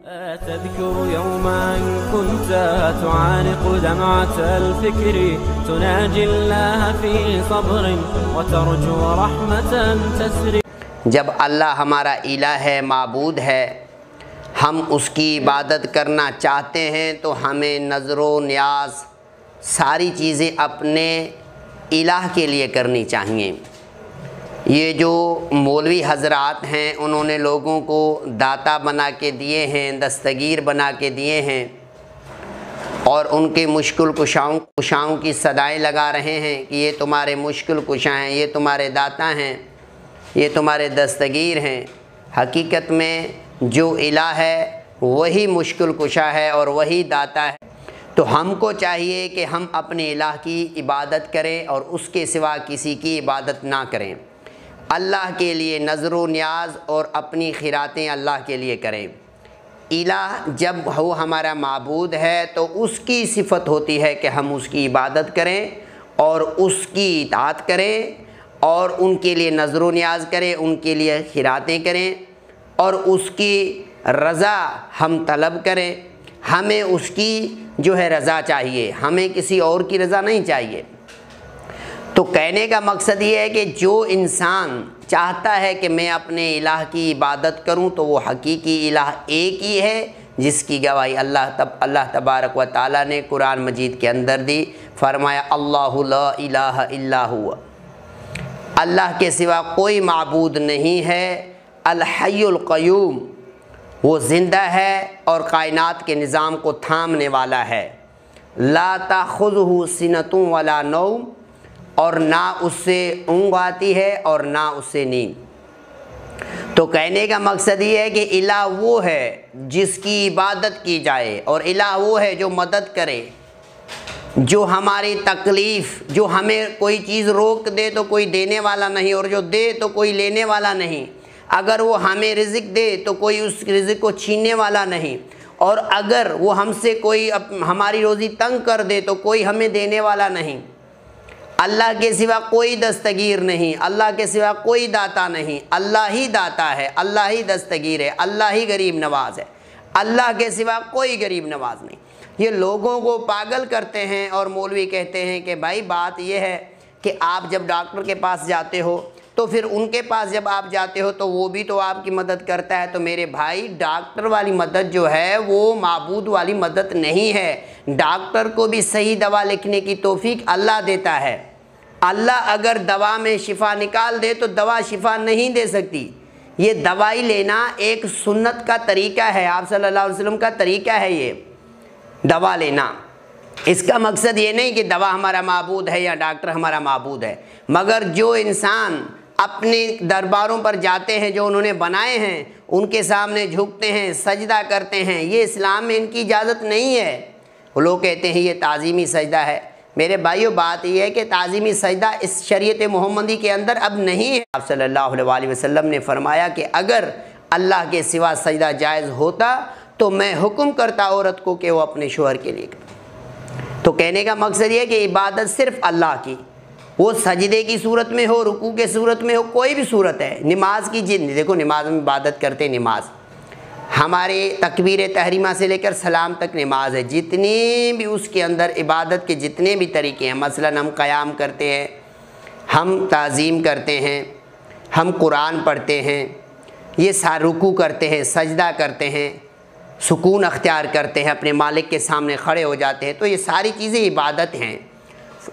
تذكر يوما كنت تعانق دمعة الفكر تناجي الله في صبر وترجو رحمة تسري. جب اللہ ہمارا الہ ہے، معبود ہے، ہم اس کی عبادت کرنا چاہتے ہیں تو ہمیں نظر و نیاز ساری چیزیں اپنے الہ کے لیے کرنی چاہیے. یہ جو مولوی حضرات ہیں انہوں نے لوگوں کو داتا بنا کے دیے ہیں، دستگیر بنا کے دیے ہیں، اور ان کے مشکل کشاؤں کی صدائیں لگا رہے ہیں کہ یہ تمہارے مشکل کشا ہیں، یہ تمہارے داتا ہیں، یہ تمہارے دستگیر ہیں. حقیقت میں جو الہ ہے وہی مشکل کشا ہے اور وہی داتا ہے. تو ہم کو چاہیے کہ ہم اپنے الہ کی عبادت کریں اور اس کے سوا کسی کی عبادت نہ کریں. اللہ کے لیے نظر و نیاز اور اپنی خیراتیں اللہ کے لیے کریں. الہ جب وہ ہمارا معبود ہے تو اس کی صفت ہوتی ہے کہ ہم اس کی عبادت کریں اور اس کی اطاعت کریں اور ان کے لیے نظر و نیاز کریں، ان کے لیے خیراتیں کریں اور اس کی رضا ہم طلب کریں. ہمیں اس کی جو ہے رضا چاہیے، ہمیں کسی اور کی رضا نہیں چاہیے. تو کہنے کا مقصد یہ ہے کہ جو انسان چاہتا ہے کہ میں اپنے الہ کی عبادت کروں تو وہ حقیقی الہ ایک ہی ہے، جس کی گواہی اللہ تبارک و تعالیٰ نے قرآن مجید کے اندر دی. فرمایا اللہ لا الہ الا ہوا، اللہ کے سوا کوئی معبود نہیں ہے. الحی القیوم، وہ زندہ ہے اور کائنات کے نظام کو تھامنے والا ہے. لا تاخذہ سنۃ ولا نوم، اور نہ اس سے اونگ آتی ہے اور نہ اس سے نیند. تو کہنے کا مقصد یہ ہے کہ الہ وہ ہے جس کی عبادت کی جائے، اور الہ وہ ہے جو مدد کرے، جو ہماری تکلیف، جو ہمیں کوئی چیز روک دے تو کوئی دینے والا نہیں، اور جو دے تو کوئی لینے والا نہیں. اگر وہ ہمیں رزق دے تو کوئی اس رزق کو چھیننے والا نہیں، اور اگر وہ ہم سے کوئی ہماری روزی تنگ کر دے تو کوئی ہمیں دینے والا نہیں. اللہ کے سوا کوئی دستگیر نہیں، اللہ کے سوا کوئی داتا نہیں. اللہ ہی داتا ہے، اللہ ہی دستگیر ہے، اللہ ہی غریب نواز ہے. اللہ کے سوا کوئی غریب نواز نہیں. یہ لوگوں کو پاگل کرتے ہیں اور مولوی کہتے ہیں کہ بھائی بات یہ ہے کہ آپ جب ڈاکٹر کے پاس جاتے ہو تو پھر ان کے پاس جب آپ جاتے ہو تو وہ بھی تو آپ کی مدد کرتا ہے. تو میرے بھائی ڈاکٹر والی مدد جو ہے وہ معبود والی مدد نہیں ہے. ڈاکٹر کو بھی صحیح دوا لکھنے کی توفیق اللہ دیتا ہے. اللہ اگر دوا میں شفا نکال دے تو دوا شفا نہیں دے سکتی. یہ دوائی لینا ایک سنت کا طریقہ ہے، آپ صلی اللہ علیہ وسلم کا طریقہ ہے یہ دوا لینا. اس کا مقصد یہ نہیں کہ دوا ہمارا معبود ہے یا ڈاکٹر ہمارا معبود ہے. مگر جو انسان اپنے درباروں پر جاتے ہیں جو انہوں نے بنائے ہیں، ان کے سامنے جھکتے ہیں، سجدہ کرتے ہیں، یہ اسلام میں ان کی اجازت نہیں ہے. وہ لوگ کہتے ہیں یہ تعظیمی سجدہ ہے. میرے بھائیو بات یہ ہے کہ تعظیمی سجدہ اس شریعت محمدی کے اندر اب نہیں ہے. آپ صلی اللہ علیہ وسلم نے فرمایا کہ اگر اللہ کے سوا سجدہ جائز ہوتا تو میں حکم کرتا عورت کو کہ وہ اپنے شوہر کے لیے کرے. تو کہنے کا مقصد یہ ہے کہ عبادت صرف اللہ کی، وہ سجدے کی صورت میں ہو، رکوع کے صورت میں ہو، کوئی بھی صورت ہے. نماز کی دیکھو نماز میں عبادت کرتے، نماز ہمارے تکبیر تحریمہ سے لے کر سلام تک نماز ہے. جتنی بھی اس کے اندر عبادت کے جتنے بھی طریقے ہیں، مثلا ہم قیام کرتے ہیں، ہم تعظیم کرتے ہیں، ہم قرآن پڑھتے ہیں، یہ رکوع کرتے ہیں، سجدہ کرتے ہیں، سکون اختیار کرتے ہیں، اپنے مالک کے سامنے کھڑے ہو جاتے ہیں، تو یہ ساری چیزیں عبادت ہیں.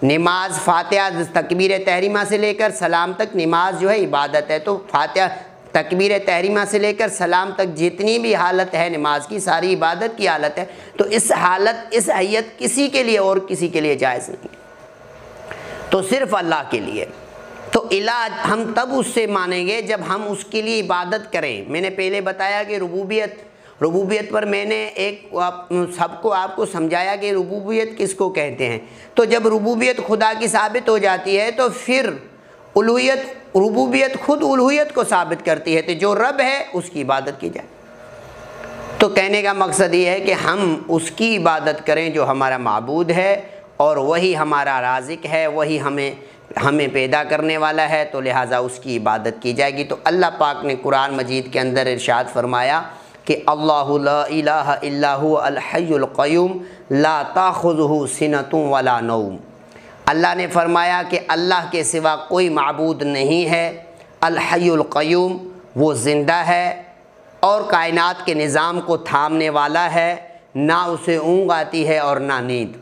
نماز فاتحہ تکبیر تحریمہ سے لے کر سلام تک نماز جو ہے عبادت ہے. تو فاتحہ تکبیر تحریمہ سے لے کر سلام تک جتنی بھی حالت ہے نماز کی، ساری عبادت کی حالت ہے. تو اس حالت، اس حیت کسی کے لیے اور کسی کے لیے جائز نہیں، تو صرف اللہ کے لیے. تو الہ ہم تب اس سے مانیں گے جب ہم اس کے لیے عبادت کریں. میں نے پہلے بتایا کہ ربوبیت پر میں نے آپ کو سمجھایا کہ ربوبیت کس کو کہتے ہیں. تو جب ربوبیت خدا کی ثابت ہو جاتی ہے تو پھر ربوبیت خود الوہیت کو ثابت کرتی ہے. تو جو رب ہے اس کی عبادت کی جائے. تو کہنے کا مقصد یہ ہے کہ ہم اس کی عبادت کریں جو ہمارا معبود ہے، اور وہی ہمارا رازق ہے، وہی ہمیں پیدا کرنے والا ہے. تو لہٰذا اس کی عبادت کی جائے گی. تو اللہ پاک نے قرآن مجید کے اندر ارشاد فرمایا کہ اللہ لا الہ الا هو الحی القیوم لا تاخذہ سنۃ ولا نوم۔ اللہ نے فرمایا کہ اللہ کے سوا کوئی معبود نہیں ہے، الحی القیوم، وہ زندہ ہے اور کائنات کے نظام کو تھامنے والا ہے، نہ اسے اونگ آتی ہے اور نہ نیند۔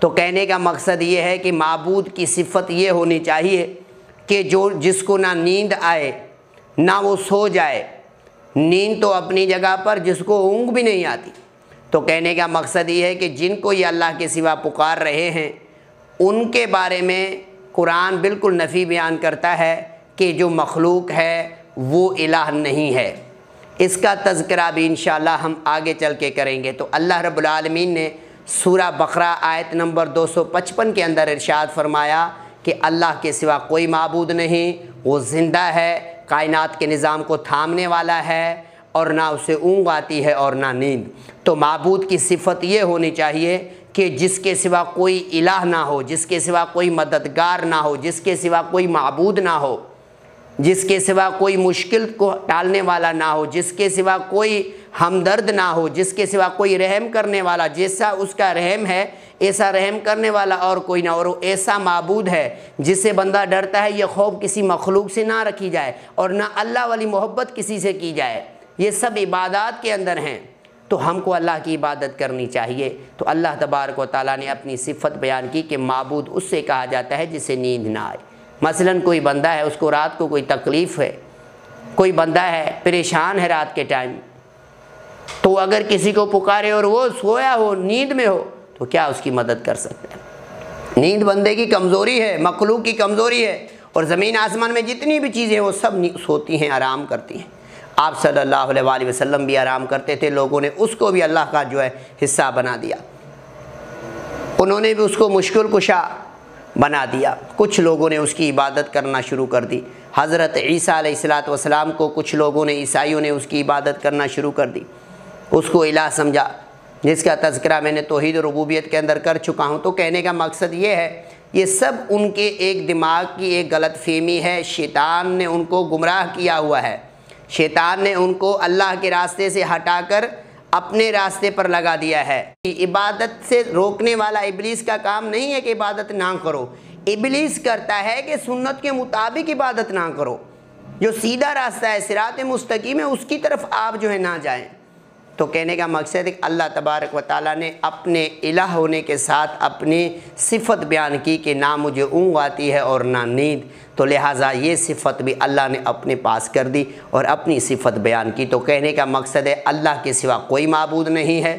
تو کہنے کا مقصد یہ ہے کہ معبود کی صفت یہ ہونی چاہیے کہ جس کو نہ نیند آئے نہ وہ سو جائے، نیند تو اپنی جگہ پر، جس کو اونگ بھی نہیں آتی۔ تو کہنے کا مقصد یہ ہے کہ جن کو یہ اللہ کے سوا پکار رہے ہیں ان کے بارے میں قرآن بالکل نفی بیان کرتا ہے کہ جو مخلوق ہے وہ الہ نہیں ہے۔ اس کا تذکرہ بھی انشاءاللہ ہم آگے چل کے کریں گے۔ تو اللہ رب العالمین نے سورہ بقرہ آیت نمبر 255 کے اندر ارشاد فرمایا کہ اللہ کے سوا کوئی معبود نہیں، وہ زندہ ہے، کائنات کے نظام کو تھامنے والا ہے اور نہ اسے اونگ آتی ہے اور نہ نیند۔ تو معبود کی صفت یہ ہونی چاہیے کہ جس کے سوا کوئی الہ نہ ہو، جس کے سوا کوئی مددگار نہ ہو، جس کے سوا کوئی معبود نہ ہو، جس کے سوا کوئی مشکل کو ٹالنے والا نہ ہو، جس کے سوا کوئی ہمدرد نہ ہو، جس کے سوا کوئی رحم کرنے والا، جیسا اس کا رحم ہے ایسا رحم کرنے والا اور کوئی نہ، اور وہ ایسا معبود ہے جس سے بندہ ڈرتا ہے۔ یہ خوف کسی مخلوق سے نہ رکھی جائے اور نہ اللہ والی محبت کسی سے کی جائے، یہ سب عبادات کے اندر ہیں۔ تو ہم کو اللہ کی عبادت کرنی چاہیے۔ تو اللہ تبارک و تعالیٰ نے اپنی صفت بیان کی کہ معبود اس سے کہا جاتا ہے جسے نیند نہ آئے۔ مثلاً کوئی بندہ ہے، اس کو رات کو کوئی تکلیف ہے، کوئی بندہ ہے پریشان ہے رات کے ٹائم، تو اگر کسی کو پکارے اور وہ سویا ہو، نیند میں ہو، تو کیا اس کی مدد کر سکتے ہیں؟ نیند بندے کی کمزوری ہے، مخلوق کی کمزوری ہے، اور زمین آسمان میں جتنی بھی چیزیں ہیں وہ سب سوتی ہیں، آرام کرتی ہیں۔ آپ صلی اللہ علیہ وآلہ وسلم بھی آرام کرتے تھے، لوگوں نے اس کو بھی اللہ کا جو ہے حصہ بنا دیا، انہوں نے بھی اس کو مشکل کشا بنا دیا۔ کچھ لوگوں نے اس کی عبادت کرنا شروع کر دی۔ حضرت عیسیٰ علیہ السلام کو کچھ لوگوں نے، عیسائیوں نے اس کی عبادت کرنا شروع کر دی، اس کو الہ سمجھا، جس کا تذکرہ میں نے توحید و ربوبیت کے اندر کر چکا ہوں۔ تو کہنے کا مقصد یہ ہے، یہ سب ان کے ایک دماغ کی ایک غلط فہمی ہے، شیطان نے ان کو گمراہ کیا ہوا ہے، شیطان نے ان کو اللہ کے راستے سے ہٹا کر اپنے راستے پر لگا دیا ہے۔ عبادت سے روکنے والا ابلیس کا کام نہیں ہے کہ عبادت نہ کرو، ابلیس کرتا ہے کہ سنت کے مطابق عبادت نہ کرو، جو سیدھا راستہ ہے، صراط مستقیم ہے، اس کی طرف آپ جو ہے نہ جائیں۔ تو کہنے کا مقصد ہے کہ اللہ تبارک و تعالیٰ نے اپنے الہ ہونے کے ساتھ اپنی صفت بیان کی کہ نہ مجھے اونگ آتی ہے اور نہ نیند، تو لہٰذا یہ صفت بھی اللہ نے اپنے پاس کر دی اور اپنی صفت بیان کی۔ تو کہنے کا مقصد ہے اللہ کے سوا کوئی معبود نہیں ہے،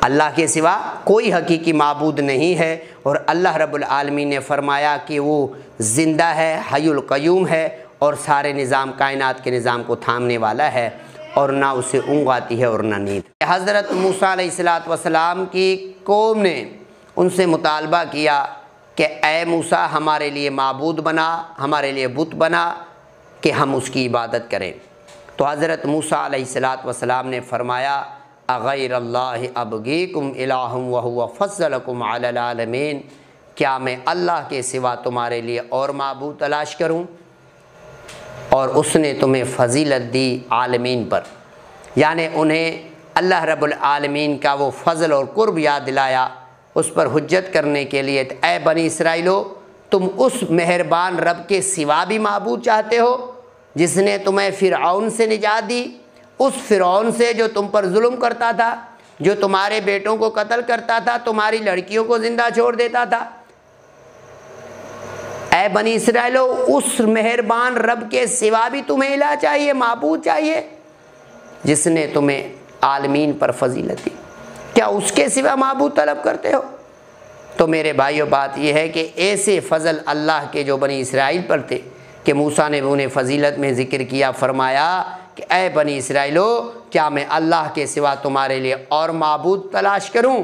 اللہ کے سوا کوئی حقیقی معبود نہیں ہے، اور اللہ رب العالمین نے فرمایا کہ وہ زندہ ہے، حی القیوم ہے، اور سارے نظام، کائنات کے نظام کو تھامنے والا ہے، اور نہ اسے اونگ آتی ہے اور نہ نیند۔ حضرت موسیٰ علیہ السلام کی قوم نے ان سے مطالبہ کیا کہ اے موسیٰ ہمارے لیے معبود بنا، ہمارے لیے بت بنا کہ ہم اس کی عبادت کریں۔ تو حضرت موسیٰ علیہ السلام نے فرمایا اغیر اللہ ابغیکم الہ وہو فضلکم علی العالمین، کیا میں اللہ کے سوا تمہارے لیے اور معبود تلاش کروں؟ اور اس نے تمہیں فضیلت دی عالمین پر، یعنی انہیں اللہ رب العالمین کا وہ فضل اور قرب یاد دلایا، اس پر حجت کرنے کے لیے۔ اے بنی اسرائیلو، تم اس مہربان رب کے سوا بھی معبود چاہتے ہو جس نے تمہیں فرعون سے نجات دی، اس فرعون سے جو تم پر ظلم کرتا تھا، جو تمہارے بیٹوں کو قتل کرتا تھا، تمہاری لڑکیوں کو زندہ چھوڑ دیتا تھا۔ اے بنی اسرائیلو، اس مہربان رب کے سوا بھی تمہیں الہ چاہیے، معبود چاہیے، جس نے تمہیں عالمین پر فضیلت دی، کیا اس کے سوا معبود طلب کرتے ہو؟ تو میرے بھائیو، بات یہ ہے کہ ایسے فضل اللہ کے جو بنی اسرائیل پر تھے کہ موسیٰ نے انہیں فضیلت میں ذکر کیا، فرمایا کہ اے بنی اسرائیلو، کیا میں اللہ کے سوا تمہارے لیے اور معبود تلاش کروں؟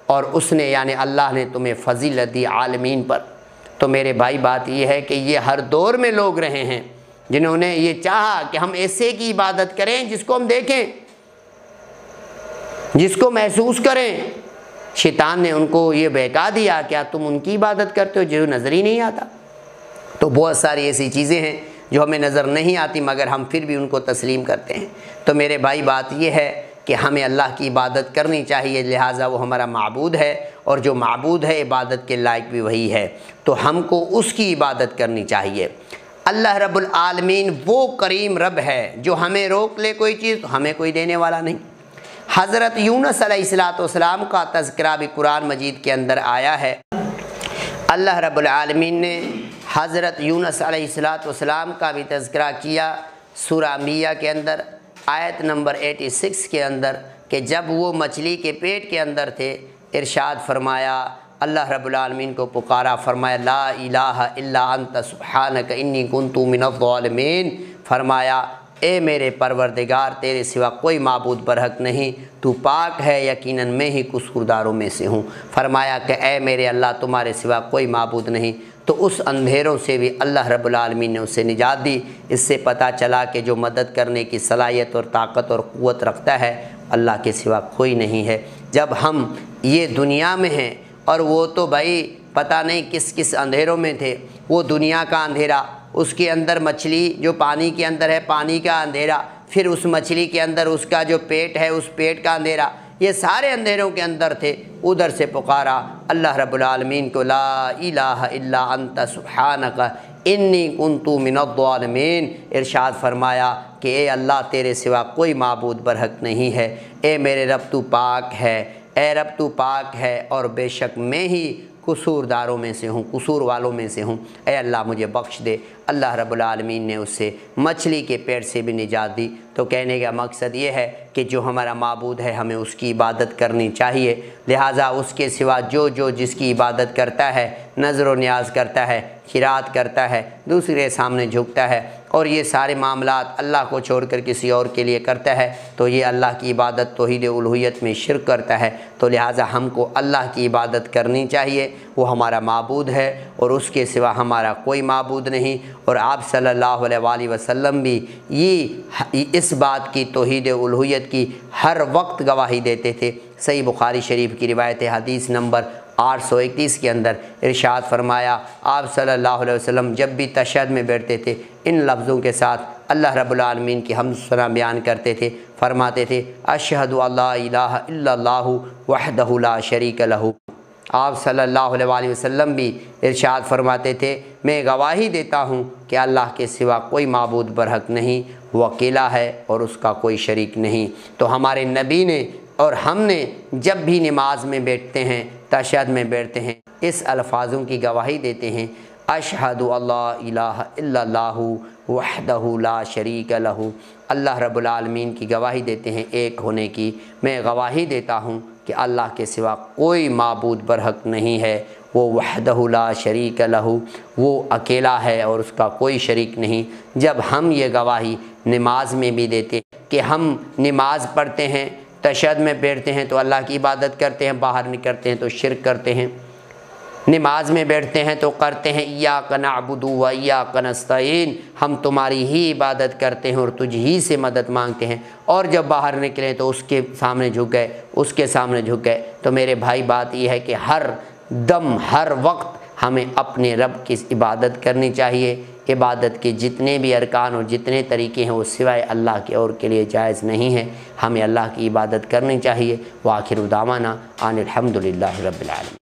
اور اس نے، یعنی اللہ نے تمہیں فضیلت دی عالمین پر۔ تو میرے بھائی، بات یہ ہے کہ یہ ہر دور میں لوگ رہے ہیں جنہوں نے یہ چاہا کہ ہم ایسے کی عبادت کریں جس کو ہم دیکھیں، جس کو محسوس کریں۔ شیطان نے ان کو یہ بہکا دیا، کیا تم ان کی عبادت کرتے ہو جو نظر ہی نہیں آتا؟ تو بہت ساری ایسی چیزیں ہیں جو ہمیں نظر نہیں آتی مگر ہم پھر بھی ان کو تسلیم کرتے ہیں۔ تو میرے بھائی بات یہ ہے کہ ہمیں اللہ کی عبادت کرنی چاہیے، لہٰذا وہ ہمارا معبود ہے، اور جو معبود ہے عبادت کے لائق بھی وہی ہے، تو ہم کو اس کی عبادت کرنی چاہیے۔ اللہ رب العالمین وہ کریم رب ہے جو ہمیں روک لے کوئی چیز تو ہمیں کوئی دینے والا نہیں۔ حضرت یونس علیہ السلام کا تذکرہ بھی قرآن مجید کے اندر آیا ہے۔ اللہ رب العالمین نے حضرت یونس علیہ السلام کا بھی تذکرہ کیا سورہ انبیاء کے اندر، آیت نمبر 86 کے اندر، کہ جب وہ مچھلی کے پیٹ کے اندر تھے ارشاد فرمایا، اللہ رب العالمین کو پکارا، فرمایا لا الہ الا انت سبحانک انی کنت من الظالمین، فرمایا اے میرے پروردگار تیرے سوا کوئی معبود برحق نہیں، تو پاک ہے، یقیناً میں ہی قصورداروں میں سے ہوں۔ فرمایا کہ اے میرے اللہ تمہارے سوا کوئی معبود نہیں، تو اس اندھیروں سے بھی اللہ رب العالمین نے اسے نجات دی۔ اس سے پتہ چلا کہ جو مدد کرنے کی صلاحیت اور طاقت اور قوت رکھتا ہے اللہ کے سوا کوئی نہیں ہے۔ جب ہم یہ دنیا میں ہیں، اور وہ تو بھائی پتہ نہیں کس کس اندھیروں میں تھے، وہ دنیا کا اندھیرا، اس کے اندر مچھلی جو پانی کے اندر ہے پانی کا اندھیرا، پھر اس مچھلی کے اندر اس کا جو پیٹ ہے اس پیٹ کا اندھیرا، یہ سارے اندھیروں کے اندر تھے۔ ادھر سے پکارا اللہ رب العالمین کو، لا الہ الا انت سبحانک انی کنت من الظالمین، ارشاد فرمایا کہ اے اللہ تیرے سوا کوئی معبود برحق نہیں ہے، اے میرے رب تو پاک ہے، اے رب تو پاک ہے، اور بے شک میں ہی قصورداروں میں سے ہوں، قصور والوں میں سے ہوں، اے اللہ مجھے بخش دے۔ اللہ رب العالمین نے اس سے مچھلی کے پیٹ سے بھی نجات دی۔ تو کہنے کا مقصد یہ ہے کہ جو ہمارا معبود ہے ہمیں اس کی عبادت کرنی چاہیے، لہٰذا اس کے سوا جو جس کی عبادت کرتا ہے، نظر و نیاز کرتا ہے، خیرات کرتا ہے، دوسرے سامنے جھکتا ہے، اور یہ سارے معاملات اللہ کو چھوڑ کر کسی اور کے لیے کرتا ہے، تو یہ اللہ کی عبادت توحید الوہیت میں شرک کرتا ہے۔ تو لہٰذا ہم کو اللہ کی عبادت کرنی چاہیے، وہ ہمارا معبود ہے اور اس کے سوا ہمارا کوئی معبود نہیں۔ اور آپ صلی اللہ علیہ وآلہ وسلم بھی اس بات کی توحید الوہیت کی ہر وقت گواہی دیتے تھے۔ صحیح بخاری شریف کی روایت حدیث نمبر 831 کے اندر ارشاد فرمایا، آپ صلی اللہ علیہ وسلم جب بھی تشھد میں بیٹھتے تھے ان لفظوں کے ساتھ اللہ رب العالمین کی حمد ثنا بیان کرتے تھے، فرماتے تھے اشہد ان لا الہ الا اللہ وحدہ لا شریک لہ۔ آپ صلی اللہ علیہ وآلہ وسلم بھی ارشاد فرماتے تھے، میں گواہی دیتا ہوں کہ اللہ کے سوا کوئی معبود برحق نہیں، وہ اکیلا ہے اور اس کا کوئی شریک نہیں۔ تو ہمارے نبی نے اور ہم نے جب بھی نماز میں بیٹھتے ہیں، تشہد میں بیٹھتے ہیں، اس الفاظوں کی گواہی دیتے ہیں، اشہد اللہ الہ الا اللہ وحدہ لا شریک لہ۔ اللہ رب العالمین کی گواہی دیتے ہیں ایک ہونے کی، میں گواہی دیتا ہوں کہ اللہ کے سوا کوئی معبود برحق نہیں ہے، وہ وحدہ لا شریک لہ، وہ اکیلا ہے اور اس کا کوئی شریک نہیں۔ جب ہم یہ گواہی نماز میں بھی دیتے کہ ہم نماز پڑھتے ہیں، تشہد میں بیٹھتے ہیں تو اللہ کی عبادت کرتے ہیں، باہر نکلتے ہیں تو شرک کرتے ہیں، نماز میں بیٹھتے ہیں تو کرتے ہیں ایاک نعبد و ایاک نستعین، ہم تمہاری ہی عبادت کرتے ہیں اور تجھ ہی سے مدد مانگتے ہیں، اور جب باہر نکلیں تو اس کے سامنے جھک گئے، اس کے سامنے جھک گئے۔ تو میرے بھائی بات یہ ہے کہ ہر دم ہر وقت ہمیں اپنے رب کی عبادت کرنی چاہیے۔ عبادت کے جتنے بھی ارکان اور جتنے طریقے ہیں وہ سوائے اللہ کے اور کے لیے جائز نہیں ہیں، ہمیں اللہ کی عبادت کرنی چاہیے۔ وآخر دعوانا ان الحمد للہ رب العالمین۔